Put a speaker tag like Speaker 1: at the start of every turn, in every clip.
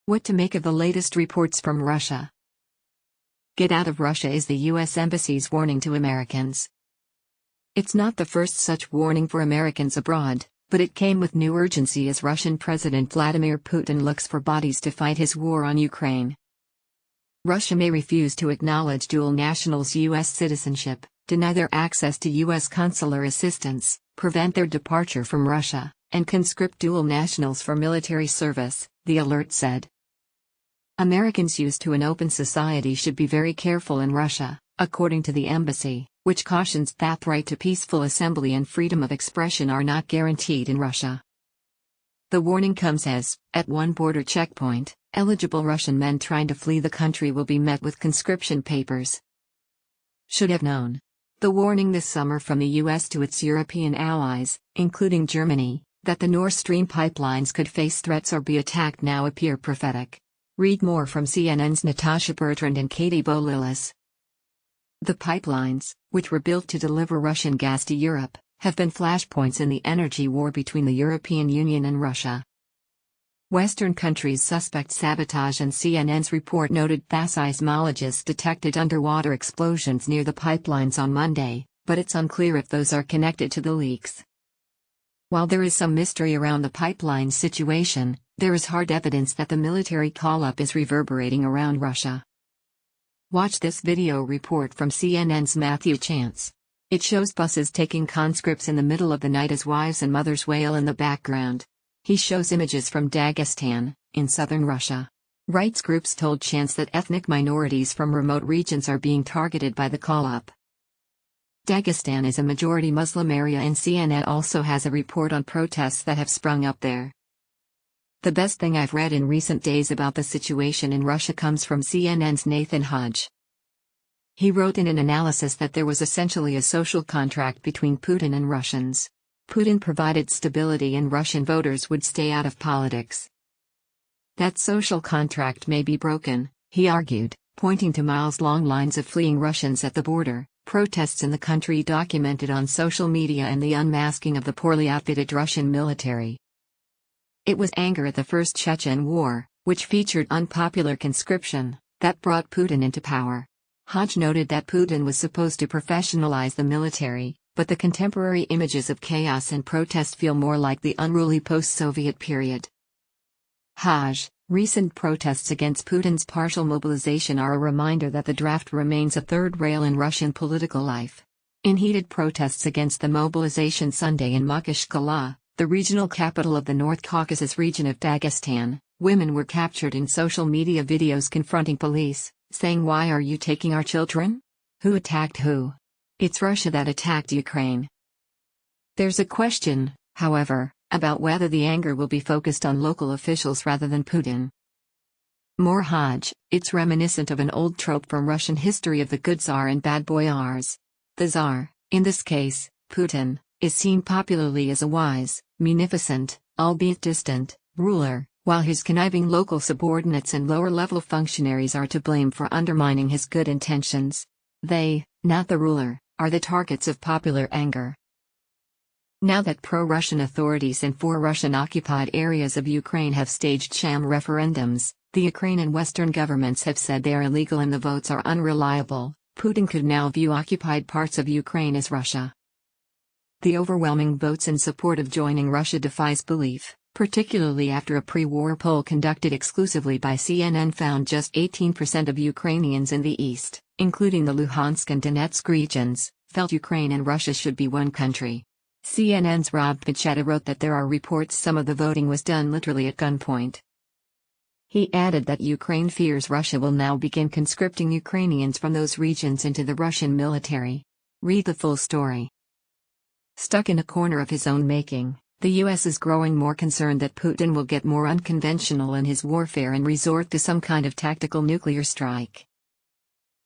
Speaker 1: What to make of the latest reports from Russia? Get out of Russia is the U.S. Embassy's warning to Americans. It's not the first such warning for Americans abroad, but it came with new urgency as Russian President Vladimir Putin looks for bodies to fight his war on Ukraine. Russia may refuse to acknowledge dual nationals' U.S. citizenship, deny their access to U.S. consular assistance, prevent their departure from Russia, and conscript dual nationals for military service, the alert said. Americans used to an open society should be very careful in Russia, according to the embassy, which cautions that right to peaceful assembly and freedom of expression are not guaranteed in Russia. The warning comes as, at one border checkpoint, eligible Russian men trying to flee the country will be met with conscription papers. Should have known. The warning this summer from the U.S. to its European allies, including Germany, that the Nord Stream pipelines could face threats or be attacked now appear prophetic. Read more from CNN's Natasha Bertrand and Katie Bolilis. The pipelines, which were built to deliver Russian gas to Europe, have been flashpoints in the energy war between the European Union and Russia. Western countries suspect sabotage, and CNN's report noted seismologists detected underwater explosions near the pipelines on Monday, but it's unclear if those are connected to the leaks. While there is some mystery around the pipeline situation, there is hard evidence that the military call-up is reverberating around Russia. Watch this video report from CNN's Matthew Chance. It shows buses taking conscripts in the middle of the night as wives and mothers wail in the background. He shows images from Dagestan, in southern Russia. Rights groups told Chance that ethnic minorities from remote regions are being targeted by the call-up. Dagestan is a majority Muslim area, and CNN also has a report on protests that have sprung up there. The best thing I've read in recent days about the situation in Russia comes from CNN's Nathan Hodge. He wrote in an analysis that there was essentially a social contract between Putin and Russians. Putin provided stability and Russian voters would stay out of politics. That social contract may be broken, he argued, pointing to miles-long lines of fleeing Russians at the border, protests in the country documented on social media, and the unmasking of the poorly outfitted Russian military. It was anger at the First Chechen War, which featured unpopular conscription, that brought Putin into power. Hodge noted that Putin was supposed to professionalize the military, but the contemporary images of chaos and protest feel more like the unruly post-Soviet period. Hodge, recent protests against Putin's partial mobilization are a reminder that the draft remains a third rail in Russian political life. In heated protests against the mobilization Sunday in Makhachkala, the regional capital of the North Caucasus region of Dagestan, women were captured in social media videos confronting police, saying, "Why are you taking our children? Who attacked who? It's Russia that attacked Ukraine." There's a question, however, about whether the anger will be focused on local officials rather than Putin. More Hodge, it's reminiscent of an old trope from Russian history of the good Tsar and bad boyars. The Tsar, in this case, Putin, is seen popularly as a wise, munificent, albeit distant, ruler, while his conniving local subordinates and lower-level functionaries are to blame for undermining his good intentions. They, not the ruler, are the targets of popular anger. Now that pro-Russian authorities in 4 Russian-occupied areas of Ukraine have staged sham referendums, the Ukraine and Western governments have said they are illegal and the votes are unreliable, Putin could now view occupied parts of Ukraine as Russia. The overwhelming votes in support of joining Russia defies belief, particularly after a pre-war poll conducted exclusively by CNN found just 18% of Ukrainians in the east, including the Luhansk and Donetsk regions, felt Ukraine and Russia should be one country. CNN's Rob Pichetta wrote that there are reports some of the voting was done literally at gunpoint. He added that Ukraine fears Russia will now begin conscripting Ukrainians from those regions into the Russian military. Read the full story. Stuck in a corner of his own making, the U.S. is growing more concerned that Putin will get more unconventional in his warfare and resort to some kind of tactical nuclear strike.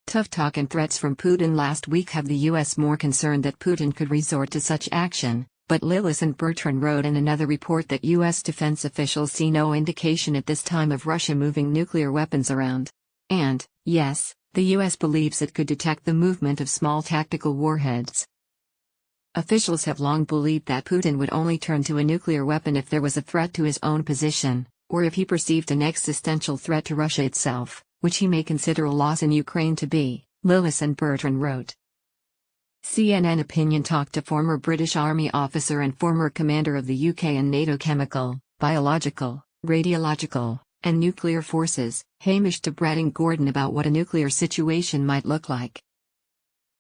Speaker 1: Tough talk and threats from Putin last week have the U.S. more concerned that Putin could resort to such action, but Lillis and Bertrand wrote in another report that U.S. defense officials see no indication at this time of Russia moving nuclear weapons around. And, yes, the U.S. believes it could detect the movement of small tactical warheads. Officials have long believed that Putin would only turn to a nuclear weapon if there was a threat to his own position, or if he perceived an existential threat to Russia itself, which he may consider a loss in Ukraine to be, Lewis and Bertrand wrote. CNN Opinion talked to former British Army officer and former commander of the UK and NATO chemical, biological, radiological, and nuclear forces, Hamish de Bretton Gordon, about what a nuclear situation might look like.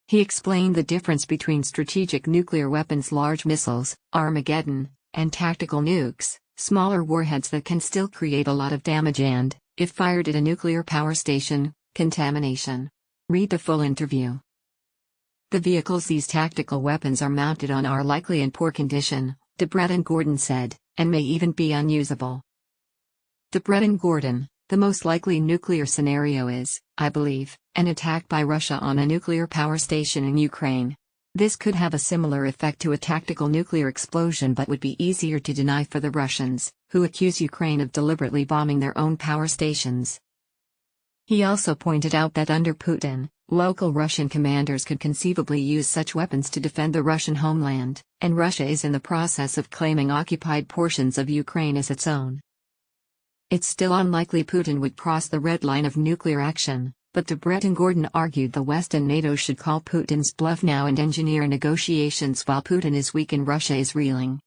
Speaker 1: He explained the difference between strategic nuclear weapons, large missiles, Armageddon, and tactical nukes, smaller warheads that can still create a lot of damage and, if fired at a nuclear power station, contamination. Read the full interview. The vehicles these tactical weapons are mounted on are likely in poor condition, de Bretton Gordon said, and may even be unusable. De Bretton Gordon, the most likely nuclear scenario is, I believe, an attack by Russia on a nuclear power station in Ukraine. This could have a similar effect to a tactical nuclear explosion, but would be easier to deny for the Russians, who accuse Ukraine of deliberately bombing their own power stations. He also pointed out that under Putin, local Russian commanders could conceivably use such weapons to defend the Russian homeland, and Russia is in the process of claiming occupied portions of Ukraine as its own. It's still unlikely Putin would cross the red line of nuclear action, but de Bretton Gordon argued the West and NATO should call Putin's bluff now and engineer negotiations while Putin is weak and Russia is reeling.